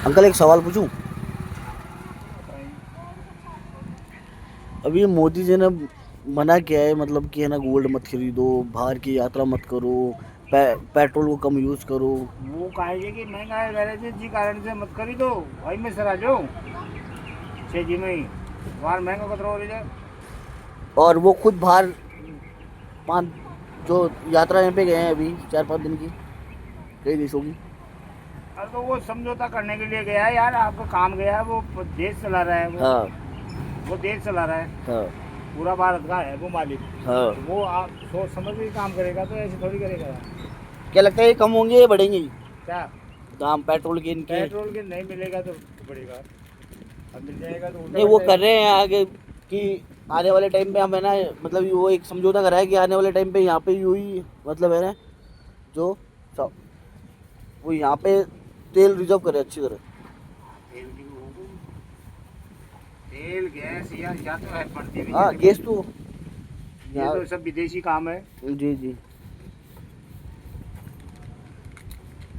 Uncle एक सवाल पूछूं? अभी मोदी जी ने मना किया है, मतलब कि है ना, गोल्ड मत खरीदो, बाहर की यात्रा मत करो, पेट्रोल को कम यूज करो। वो कहेंगे कि महंगाई करे थे जी कारण से मत करी दो भाई मैं सरा जाऊँ छः जी में ही बाहर महंगा कतरा हो रही है। और वो खुद बाहर पाँच जो यात्रा यहाँ पे गए हैं अभी 4-5 दिन की, कई देशों की। अरे तो वो समझौता करने के लिए गया है यार, आपका काम गया है, वो देश चला रहा है, हाँ वो देश चला रहा है, हाँ पूरा भारत का है वो मालिक। हाँ। तो वो आप सोच समझ के काम करेगा, तो ऐसे थोड़ी करेगा। क्या लगता है ये कम होंगे या बढ़ेंगे क्या दाम पेट्रोल के इनके? पेट्रोल के नहीं मिलेगा तो बढ़ेगा, अब मिल जाएगा तो उल्टा नहीं, वो बढ़ कर जाएगा। रहे हैं आगे कि आने वाले टाइम पे हम है ना, मतलब वो एक समझौता करा है कि आने वाले टाइम पे यहाँ पे यूं मतलब है ना, जो सब वो यहाँ पे तेल रिजर्व करे अच्छी तरह। तेल की वो होगी, तेल गैस या तो है पड़ती भी हाँ, है, गैस तो ये यहाँ। तो सब विदेशी काम है। जी जी।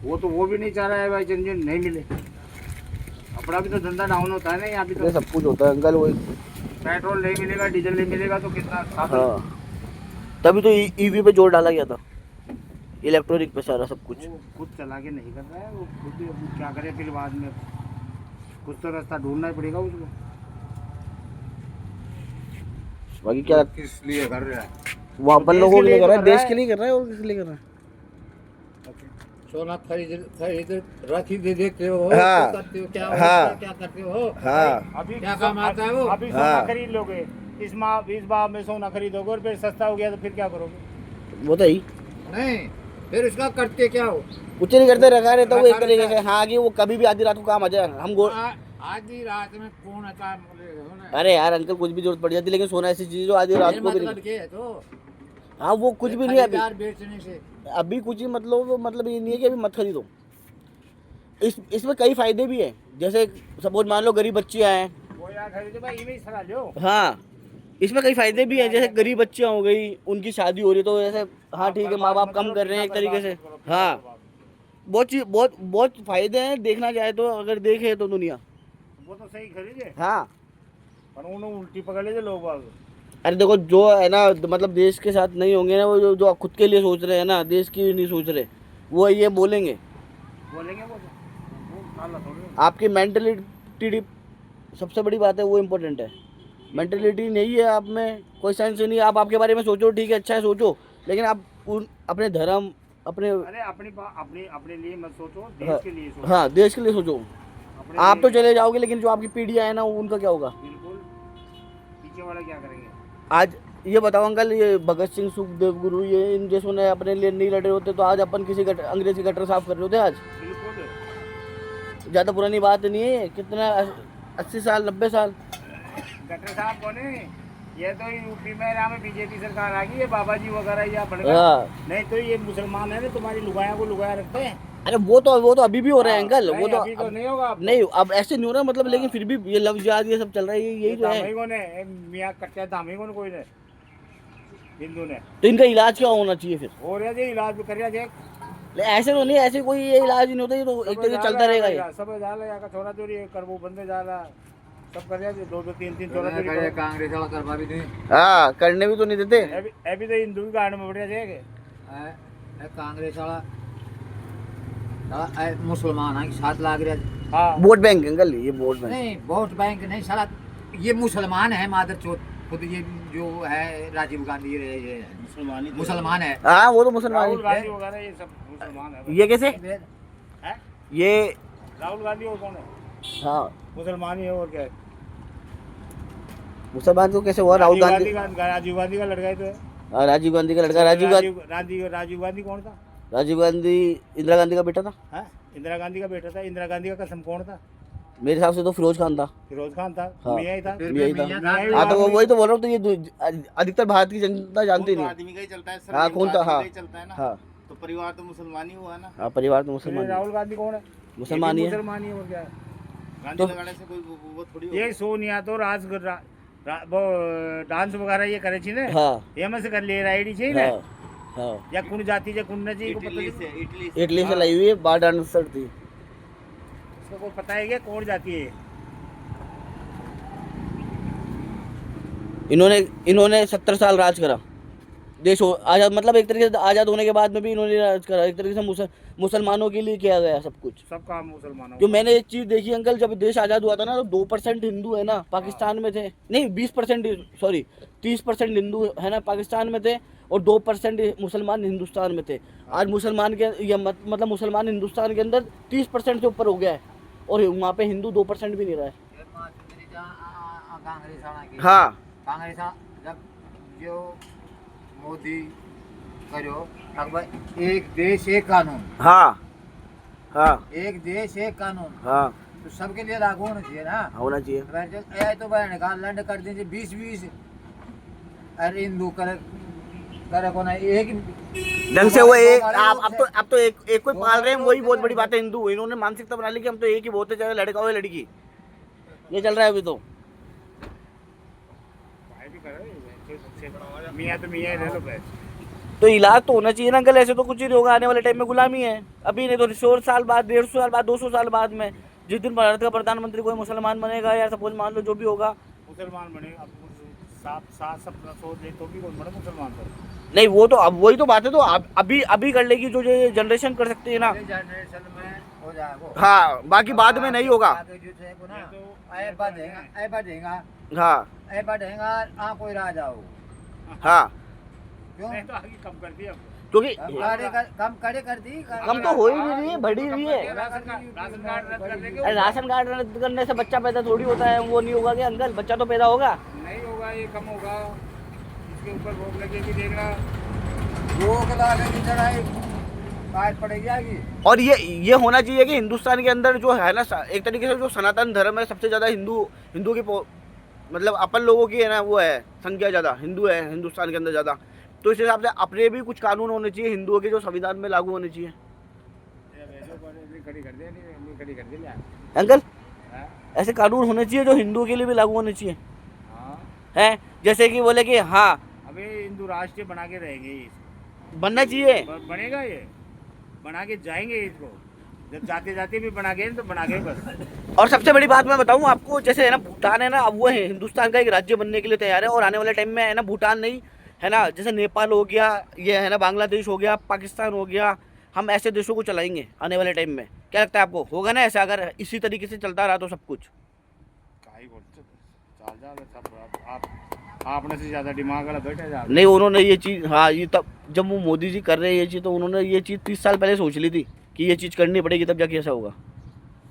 वो भी नहीं चाह रहा है भाई जन नहीं मिले, अपना भी तो धंधा डाउन होता है ना यहाँ भी तो। ये सब कुछ होता है अंकल वो। पेट्रोल नहीं मिलेगा, डीजल नहीं मिलेगा तो कितना साधन। हाँ, तभी तो ईवी पे जोर डाला गया था, इलेक्ट्रॉनिक पे सारा सब कुछ। वो खुद चला के नहीं कर रहा है, वो खुद ही अभी क्या करे, फिर बाद में कुछ तो रास्ता ढूंढना ही पड़ेगा उसको। बाकी क्या, किस लिए कर रहा है? वो अपन देश लोगों के के लिए लिए कर तो रहा है, कर रहा देश के है। लिए कर रहा है, और किस लिए कर रहा है? सोना खरीद खरीद रखी दे देखते हो, हाँ क्या करते हो, क्या हो, हाँ क्या करते हो। हाँ अभी क्या काम आता है वो? अभी सोना हाँ। खरीद लोगे, इस बार में सोना खरीदोगे और फिर सस्ता हो गया तो फिर क्या करोगे? वो तो ही नहीं, फिर उसका करते क्या हो? कुछ नहीं करते, रखा रहता वो एक रखा तरीके रहता से। हाँ, कि वो कभी भी आधी रात को काम आ जाए हम गो। आधी रात में कौन आता है? अरे यार अंकल, कुछ भी जरूरत पड़ जाती है, लेकिन सोना ऐसी चीज है जो आधी रात को भी नहीं। मतलब के है तो हाँ, वो कुछ भी नहीं है अभी। खरीदार बेचने से। अभी कुछ ही मतलब ये नहीं है कि अभी मत खरीदो। इसमें कई फायदे भी है, जैसे सपोज मान लो गरीब बच्चियां हैं। वो यार खरीदो भाई, इमेज सलाह लो। हाँ, इसमें कई फायदे भी हैं, जैसे गरीब बच्चियां हो गई, उनकी शादी हो रही है तो जैसे हाँ ठीक है, माँ बर्बाद बाप मत कम करो, कर रहे हैं पीना एक तरीके बर्बाद से। मत करो, पीना हाँ, बर्बाद। बहुत चीज, बहुत बहुत फायदे हैं देखना जाए तो, अगर देखे तो दुनिया। वो तो सही खरीदे, हाँ, पर उन्होंने उल्टी पकड़ ले लोग बाग। अरे देखो जो है ना, मतलब देश के साथ नहीं होंगे ना, वो जो खुद के लिए सोच रहे हैं ना, देश की नहीं सोच रहे, वो ये बोलेंगे। बोलेंगे वो काला थोड़ी है। आपकी मेंटलिटी सबसे बड़ी बात है, वो इम्पोर्टेंट है। मेंटलिटी नहीं है आप में, कोई सेंस नहीं है। आप आपके बारे में सोचो, ठीक है, अच्छा है, सोचो, लेकिन आप अपने धर्म, अपने, अरे अपने अपने लिए मत सोचो, हाँ, देश के लिए सोचो। हाँ, देश के लिए सोचो। अपने आप तो लिए चले जाओगे, लेकिन जो आपकी पीढ़ियाँ है ना, उनका क्या होगा? बिल्कुल, पीछे वाला क्या करेंगे? आज ये बताओ अंकल, ये भगत सिंह, सुखदेव गुरु, ये इन जैसों ने अपने लिए नहीं लड़े होते तो आज अपन किसी अंग्रेज की गटर साफ कर रहे होते आज। बिल्कुल। ज़्यादा पुरानी बात नहीं है, कितना 80 साल 90 साल। गटर साहब कौन है? ये तो यूपी में यहाँ में बीजेपी सरकार आ गई है, बाबा जी वगैरह या बन गया। हाँ, नहीं तो ये मुसलमान है ना, तुम्हारी लुगाया को लुगाया रखते हैं। अरे वो तो अभी भी हो रहे हैं अंकल, वो नहीं, तो अभी तो नहीं होगा अब तो। नहीं, अब ऐसे नहीं हो रहा मतलब, लेकिन फिर भी ये लफ्ज याद ये सब चल रहा है, यही ये तो है। दामे को ने मियाँ कट्टे दामे को ने कोई ने हिंदू ने तो इनका इलाज क्या होना चाहिए फिर? हो रहा है, इलाज भी कर रहा है। ऐसे तो नहीं, ऐसे कोई ये इलाज नहीं होता, ये तो एक तरीके चलता रहेगा ये। सब जा रहा है, छोरा चोरी कर वो बंदे जा रहा, सब कर रहा है, दो दो तीन तीन छोरा चोरी। कांग्रेस वाला करवा भी नहीं। हाँ, करने भी तो नहीं देते। अभी तो हिंदू की गाड़ में बढ़िया जाएगा। कांग्रेस वाला साला मुसलमान है, 7 लाख रहा। हाँ, वोट बैंक अंकल, ये वोट बैंक। नहीं वोट बैंक नहीं साला, ये मुसलमान है मादर चोत। खुद ये जो है राजीव गांधी ये मुसलमान है। हाँ, वो तो मुसलमान राहुल ही। गांधी वगैरह ये सब मुसलमान है। ये कैसे? हैं? ये राहुल गांधी और कौन है? हाँ, मुसलमान ही है और क्या है? मुसलमान तो कैसे हुआ? राहुल गांधी। राजीव गांधी का लड़का ही तो है। हाँ, राजीव गांधी का लड़का, राजीव गांधी। राजीव गांधी कौन था? राजीव गांधी इंदिरा गांधी का बेटा था। हैं? इंदिरा गांधी का बेटा था। इंदिरा गांधी का कसम कौन था? मेरे हिसाब से तो फिरोज खान था। फिरोज खान था। हाँ, मियाँ ही था। यही था। मियाँ ही हाँ, तो आदमी- वही तो बोल रहा हूँ, तो ये अधिकतर भारत की जनता जानती नहीं है। आदमी का ही चलता है सर, हाँ, एक कौन था? आदमी का हाँ ही चलता है ना। हाँ तो परिवार तो मुसलमान ही हुआ ना। हाँ, परिवार तो फिर मुसलमान ही है। राहुल गांधी कौन है? मुसलमान ही है। मुसलमान ही है और क्या है? गांधी तो- लगाने से कोई वो थोड़ी ये सोनिया तो वो डांस वगैरह ये करे छी ने, हाँ एम से कर ले राइडी छी ने, हाँ हाँ, या कुण जाती जे कुण जी को पता इटली नहीं। से इटली से लाई हुई है, बाहर डांस थी। इसको को पता है कि कौन जाती है। इन्होंने 70 साल राज करा, देश आज़ाद, मतलब एक तरीके से आज़ाद होने के बाद में भी इन्होंने राज करा। एक तरीके से मुसलमानों के लिए किया गया सब कुछ। सब काम मुसलमानों जो मैंने एक चीज़ देखी अंकल, जब देश आज़ाद हुआ था ना तो 2% हिंदू है ना पाकिस्तान में थे, नहीं 20%, सॉरी 30% हिंदू है ना पाकिस्तान में थे, और 2% मुसलमान हिंदुस्तान में थे। आज मुसलमान के मतलब मुसलमान हिंदुस्तान के अंदर 30% से ऊपर हो गया है, और वहाँ पे हिंदू 2% भी नहीं रहा है। हाँ कांग्रेस जब जो मोदी करो अकबर एक देश एक कानून, हाँ हाँ एक देश एक कानून, हाँ तो सबके लिए लागू होना चाहिए ना। होना चाहिए। तो बहन का लंड कर दीजिए 20-20, अरे हिंदू करे को ना एक ढंग से वो एक आप तो एक कोई पाल रहे हैं, वही बहुत बड़ी बात है। हिंदू इन्होंने मानसिकता बना ली कि हम तो एक ही बोलते, चाहे लड़का हो या लड़की, ये चल रहा है अभी तो। मियाँ तो मियाँ रह लो बस। तो इलाज तो होना चाहिए ना अंकल, ऐसे तो कुछ ही नहीं होगा। आने वाले टाइम में गुलामी है, अभी नहीं तो 100 साल बाद, 150 साल बाद, 200 साल बाद में जिस दिन भारत का प्रधानमंत्री कोई मुसलमान बनेगा, या सपोज मान लो जो भी होगा, मुसलमान बने अब सात सपना सोच ले तो भी कौन बने मुसलमान तो। नहीं वो तो अब वही तो बात है, तो अभी कर लेगी जो जनरेशन कर सकती है ना। जनरेशन में हो जाएगा, हाँ बाकी बाद में नहीं होगा। हाँ कोई राजा हो, हाँ क्यों नहीं तो आगे कम कर दिया अब। क्योंकि कम करे कर दी, कम तो हो ही नहीं रही है, बढ़ी रही है। राशन कार्ड रद्द करने के अरे राशन कार्ड रद्द करने से बच्चा पैदा थोड़ी होता है, वो नहीं होगा क्या अंकल, बच्चा तो पैदा होगा। नहीं होगा, ये कम होगा, इसके ऊपर रोक लगेगी, देखना रोक लगाने की चढ़ाई काट पड़ेगी आगे। और ये होना चाहिए कि हिंदुस्तान के अंदर जो है ना, एक तरीके से जो सनातन धर्म है, सबसे ज़्यादा हिंदू की मतलब अपन लोगों की है ना, वो है संख्या ज़्यादा, हिंदू है हिंदुस्तान के अंदर ज़्यादा। तो इस हिसाब से अपने भी कुछ कानून होने चाहिए हिंदुओं के, जो संविधान में लागू होने चाहिए। खड़ी कर दिया अंकल ऐसे कानून होने चाहिए जो हिंदुओं के लिए भी लागू होने चाहिए, हैं जैसे कि बोले कि हाँ अबे हिंदू राष्ट्र बना के रहेंगे, बनना चाहिए। बनेगा, ये बना के जाएंगे, इसको जब जाते जाते भी बना गए तो बना गए बस। और सबसे बड़ी बात मैं बताऊं आपको, जैसे है ना भूटान है ना, अब वो है हिंदुस्तान का एक राज्य बनने के लिए तैयार है, और आने वाले टाइम में है ना भूटान नहीं है ना, जैसे नेपाल हो गया, ये है ना बांग्लादेश हो गया, पाकिस्तान हो गया, हम ऐसे देशों को चलाएंगे आने वाले टाइम में। क्या लगता है आपको, होगा ना ऐसा अगर इसी तरीके से चलता रहा तो सब कुछ? आपने से ज्यादा दिमाग वाला बैठा जा। नहीं उन्होंने ये चीज़, हाँ ये तब जब वो मोदी जी कर रहे हैं ये चीज़, तो उन्होंने ये चीज़ 30 साल पहले सोच ली थी कि ये चीज़ करनी पड़ेगी, तब जाके ऐसा होगा।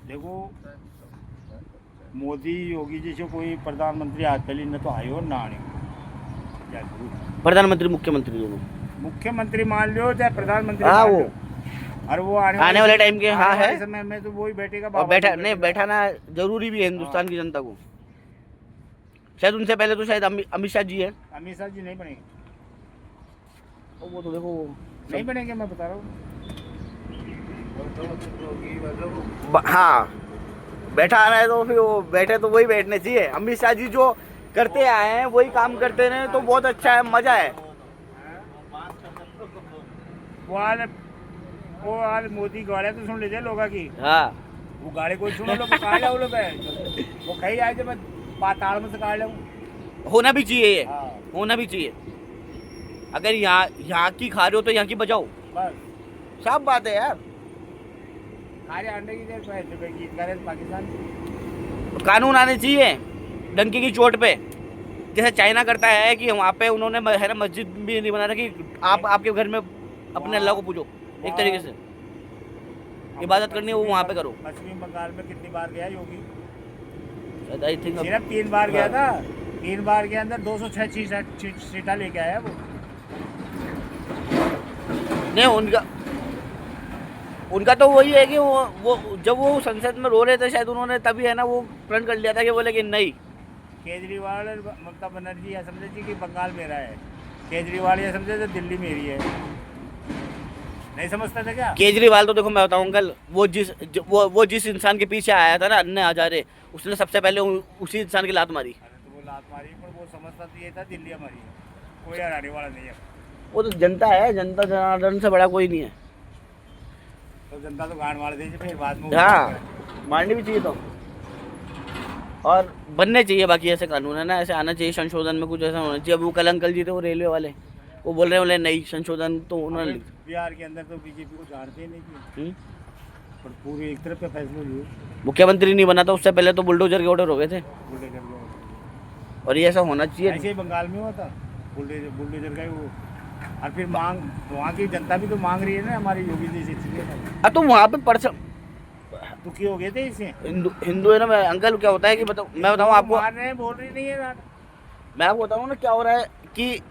देखो मोदी योगी जी से कोई प्रधानमंत्री आज पहले न तो आयो ना आने, प्रधानमंत्री मुख्यमंत्री दोनों, मुख्यमंत्री मान लो चाहे प्रधानमंत्री हाँ मान वो लो, और वो आने वाले टाइम के, हाँ है समय में तो वही बैठेगा। और बैठाना जरूरी भी है हिंदुस्तान की जनता को। शायद उनसे पहले तो शायद अमित शाह जी है। अमित शाह जी नहीं बनेंगे, वो तो देखो नहीं बनेंगे, मैं बता रहा हूँ। हाँ बैठा आना है तो फिर वो बैठे तो वही बैठने चाहिए। अमित शाह जी जो करते आए हैं वही काम करते रहे तो बहुत अच्छा है, मजा है। वो आज मोदी गाड़े तो सुन लीजिए लोगों की, हाँ वो गाड़ी कोई सुनो लोग काट लो लोग, वो कहीं आए जब पाताल में से काट लो। होना भी चाहिए ये, हाँ। होना भी चाहिए। अगर यहाँ की खा रहे हो तो यहाँ की बजाओ, बस साफ बात है यार। खारे अंडे की देर पाकिस्तान कानून आने चाहिए डंकी की चोट पे, जैसे चाइना करता है कि वहाँ पे उन्होंने है ना मस्जिद भी नहीं बना रखी, आप आपके घर में अपने अल्लाह को पूजो, एक तरीके से इबादत करनी है वो वहाँ पे करो। पश्चिम बंगाल में कितनी बार गया योगी? आई थिंक सिर्फ 3 बार गया था, 3 बार के अंदर 206 सीटा लेके आया वो। नहीं उनका तो वही है कि वो जब वो संसद में रो रहे थे शायद उन्होंने तभी है ना वो प्रण कर लिया था कि बोले कि नहीं। केजरीवाल और ममता बनर्जी यह समझे थी कि बंगाल मेरा है, केजरीवाल यह समझे थे दिल्ली मेरी है, नहीं समझता था क्या? केजरीवाल तो देखो मैं बताऊं अंकल, वो जिस इंसान के पीछे आया था ना अन्य हजारे, उसने सबसे पहले उसी इंसान की लात मारी। अरे तो वो लात मारी, पर वो समझता तो ये था दिल्ली हमारी है, कोई हराने वाला नहीं है। वो तो जनता है, जनता जनार्दन से बड़ा कोई नहीं है। तो जनता तो गांड मार दीजिए फिर बाद में। हाँ मारनी भी चाहिए तो, और बनने चाहिए बाकी ऐसे कानून है ना, ऐसे आना चाहिए संशोधन में, कुछ ऐसा होना चाहिए। अब वो कल अंकल जी थे वो रेलवे वाले, वो बोल रहे बोले नहीं संशोधन तो उन्होंने अबे बिहार के अंदर तो बीजेपी को जानते ही नहीं कि हम्म? पर पूरे एक तरफ के फैसले लिए मुख्यमंत्री नहीं बना था उससे पहले तो बुलडोजर के ऑर्डर हो गए थे, बुलडोजर का। और ये ऐसा होना चाहिए। ऐसे ही बंगाल में हुआ था बुलडोजर का ही वो। और फिर मांग वहाँ की जनता भी तो मांग रही है ना हमारी योगी जी से चीजें। अब तो वहाँ पे दुखी हो गए थे इससे। हिंदू है ना। मैं अंकल क्या होता है कि बताओ, मैं बताऊँ आपको, मार रहे हैं, बोल रही नहीं है यार। मैं आपको बताऊँ ना क्या हो रहा है कि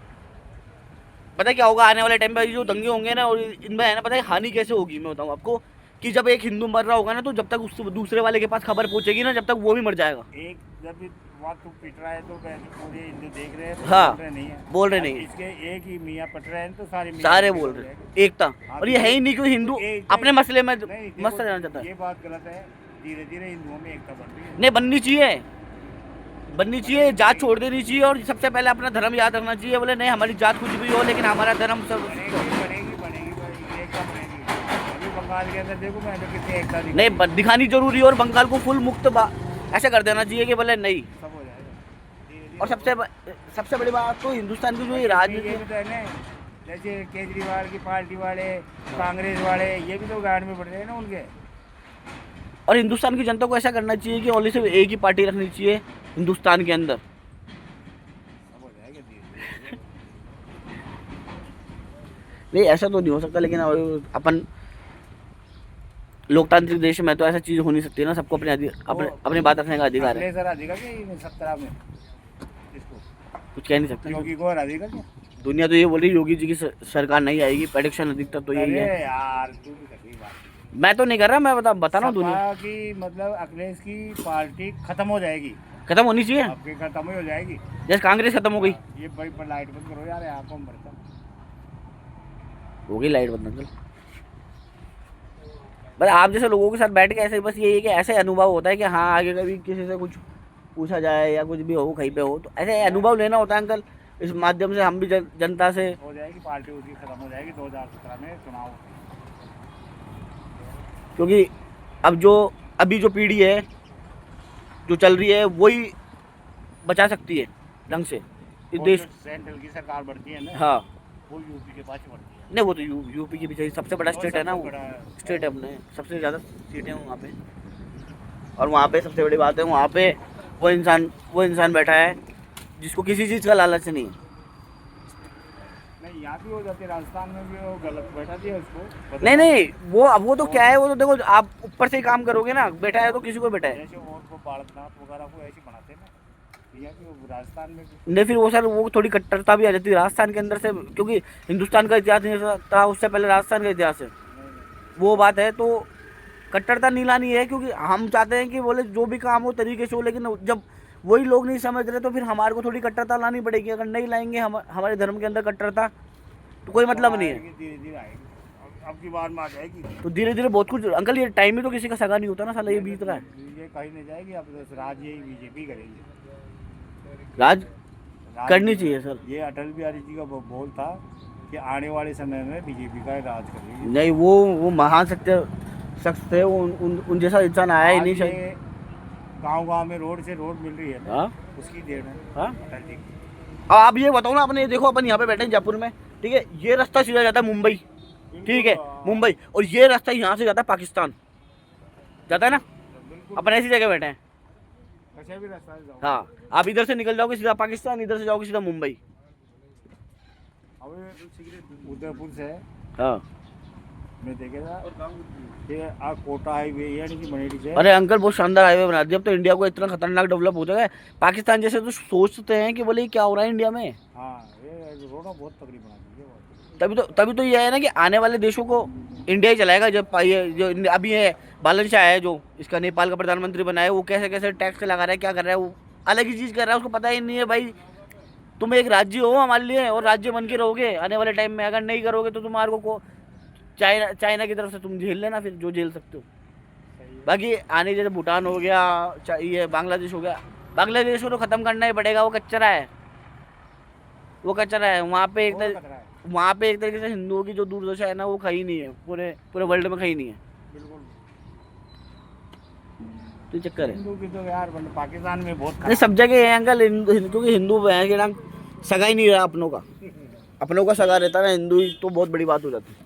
पता है क्या होगा आने वाले टाइम पे, जो दंगे होंगे ना और इनमें है ना, पता है हानि कैसे होगी। मैं बताऊँ आपको कि जब एक हिंदू मर रहा होगा ना, तो जब तक उस दूसरे वाले के पास खबर पहुंचेगी ना, जब तक वो भी मर जाएगा। एक जब वहाँ तू पिट रहा है तो पूरे हिंदू देख रहे हैं, तो हाँ, बोल रहे नहीं है। बोल रहे अब नहीं है। इसके एक ही मियाँ पट रहे हैं तो सारे सारे बोल रहे हैं एकता, और ये है ही नहीं क्योंकि हिंदू अपने मसले में मस्त रहना चाहता है। ये बात गलत है। धीरे धीरे हिंदुओं में एकता बढ़ रही है। नहीं बननी चाहिए, बननी चाहिए, जात छोड़ देनी चाहिए, और सबसे पहले अपना धर्म याद रखना चाहिए। बोले नहीं हमारी जात कुछ भी हो लेकिन हमारा धर्म सब। बनेगी एकता बनेगी। अभी बंगाल के अंदर देखो मैं तो कितनी एकता दिखी। नहीं दिखानी जरूरी है, और बंगाल को फुल मुक्त ऐसा कर देना चाहिए कि बोले नहीं। सब हो जाएगा धीरे-धीरे। और सबसे बड़ी बात तो हिंदुस्तान की जो ये राजनीति ये भी तो है ना, जैसे केजरीवाल की पार्टी वाले, कांग्रेस वाले, ये भी तो गाड़ में पड़ रहे हैं ना उनके। और हिंदुस्तान की जनता को ऐसा करना चाहिए कि ओनली सिर्फ एक ही पार्टी रखनी चाहिए हिंदुस्तान के अंदर। सब हो जाएगा धीरे-धीरे। नहीं ऐसा तो नहीं हो सकता, लेकिन अपन लोकतांत्रिक देश में तो ऐसा चीज हो नहीं सकती ना, सबको अपनी बात रखने का अधिकार है। सर अधिकार क्या 17 में इसको कुछ कह नहीं सकते। योगी को अधिकार क्या? दुनिया तो ये बोल रही योगी जी की सरकार नहीं आएगी, प्रेडिक्शन अधिकतर तो यही है। अरे यार तू भी कर रही बात। मैं तो नहीं कर रहा, मैं बता रहा हूँ दुनिया सपा की मतलब अखिलेश की पार्टी खत्म हो जाएगी, खत्म होनी चाहिए, आपकी खत्म ही हो जाएगी। जैसे कांग्रेस खत्म हो गई। ये भाई पर लाइट बंद करो यार, आंखों में भरता। हो गई लाइट बंद अंकल। बस आप जैसे लोगों के साथ बैठ के ऐसे बस यही है कि ऐसे अनुभव होता है कि हाँ आगे कभी किसी से कुछ पूछा जाए या कुछ भी हो कहीं पे हो तो ऐसे अनुभव लेना होता है अंकल। इस माध्यम से हम भी जनता से हो जाएगी पार्टी, उसकी खत्म हो जाएगी 2017 में चुनाव। क्योंकि अब अभी जो पीढ़ी है जो चल रही है वही बचा सकती है ढंग से इस और देश। जो सेंट्रल की सरकार बढ़ती है ना, हाँ वो यूपी के पास बढ़ती है। नहीं वो तो यूपी की भी सबसे बड़ा स्टेट है ना, वो बड़ा है। स्टेट है अपने, सबसे ज़्यादा सीटें हैं वहाँ पे। और वहाँ पे सबसे बड़ी बात है वहाँ पे वो इंसान बैठा है जिसको किसी चीज़ का लालच नहीं है। नहीं यहाँ भी हो जाती है, राजस्थान में भी वो गलत बैठा दिया उसको। नहीं वो तो क्या है, वो तो देखो आप ऊपर से ही काम करोगे ना, बैठा है तो किसी को बैठा है। जैसे और को बालकनाथ वगैरह को ऐसे बनाते हैं ना, यहाँ भी वो राजस्थान में भी। नहीं फिर वो सर वो थोड़ी कट्टरता भी आ जाती है राजस्थान के अंदर से, क्योंकि हिंदुस्तान का इतिहास नहीं था उससे पहले राजस्थान का इतिहास है, वो बात है। तो कट्टरता नहीं लानी है, क्योंकि हम चाहते हैं कि बोले जो भी काम हो तरीके से हो, लेकिन जब वही लोग नहीं समझ रहे तो फिर हमारे को थोड़ी कट्टरता लानी पड़ेगी। अगर नहीं लाएंगे हमारे धर्म के अंदर कट्टरता तो कोई मतलब नहीं है। धीरे धीरे आएगी, अब की बार में आ जाएगी। तो धीरे धीरे बहुत कुछ अंकल, ये टाइम ही तो किसी का सगा नहीं होता ना साला, ये बीत रहा है। ये कहीं नहीं जाएगी, अब राज्य ही बीजेपी करेगी। राज करनी चाहिए सर। ये अटल बिहारी जी का बोल था कि आने वाले समय में बीजेपी का राज करेगी। नहीं वो महान शख्स थे, उन जैसा इंसान आया ही नहीं शायद। गांव में रोड से रोड मिल रही है ना, हाँ उसकी देन है हाँ। अटल जी की। अब आप ये बताओ ना, अपने देखो अपन यहाँ पे बैठे हैं जयपुर में, ठीक है, ये रास्ता सीधा जाता है मुंबई, ठीक है मुंबई, और ये रास्ता यहाँ से जाता है पाकिस्तान, जाता है ना। अपन ऐसी जगह बैठे हैं। कैसे भी रास्ता से जाओ। हाँ आप इधर से निकल जाओगे सीधा पाकिस्तान, इधर से जाओगे सीधा मुंबई। अब उदयपुर से हाँ मैं देखेगा ये कोटा हाईवे यानी कि मनेरी से। अरे अंकल बहुत शानदार हाईवे बना दिया, अब तो इंडिया को इतना खतरनाक डेवलप हो जाएगा। पाकिस्तान जैसे तो सोचते हैं कि बोले क्या हो रहा है इंडिया में। हाँ ये रोड बहुत तगड़ी बना दी है। तभी तो ये है ना कि आने वाले देशों को इंडिया ही चलाएगा। जब ये जो अभी है बालन शाह है जो इसका नेपाल का प्रधानमंत्री बना है, वो कैसे टैक्स लगा रहा है, क्या कर रहा है, वो अलग ही चीज़ कर रहा है, उसको पता ही नहीं है भाई तुम एक राज्य हो हमारे लिए और राज्य बन के रहोगे आने वाले टाइम में। अगर नहीं करोगे तो तुम्हारे को चाइना की तरफ से तुम झेल लेना फिर जो झेल सकते हो। बाकी आने जैसे भूटान हो गया, ये बांग्लादेश हो गया, बांग्लादेश को तो ख़त्म करना ही पड़ेगा। वो कचरा है, वो कचरा है। वहाँ पे एक तरीके से हिंदुओं की जो दुर्दशा है ना, वो कहीं नहीं है, पूरे वर्ल्ड में कहीं नहीं है। बिल्कुल तो ये चक्कर है। हिंदू की तो यार मतलब पाकिस्तान में बहुत नहीं सब जगह है अंकल, क्योंकि हिंदू है कि ना सगा ही नहीं रहा अपनों का सगा रहता ना हिंदू ही, तो बहुत बड़ी बात हो जाती है।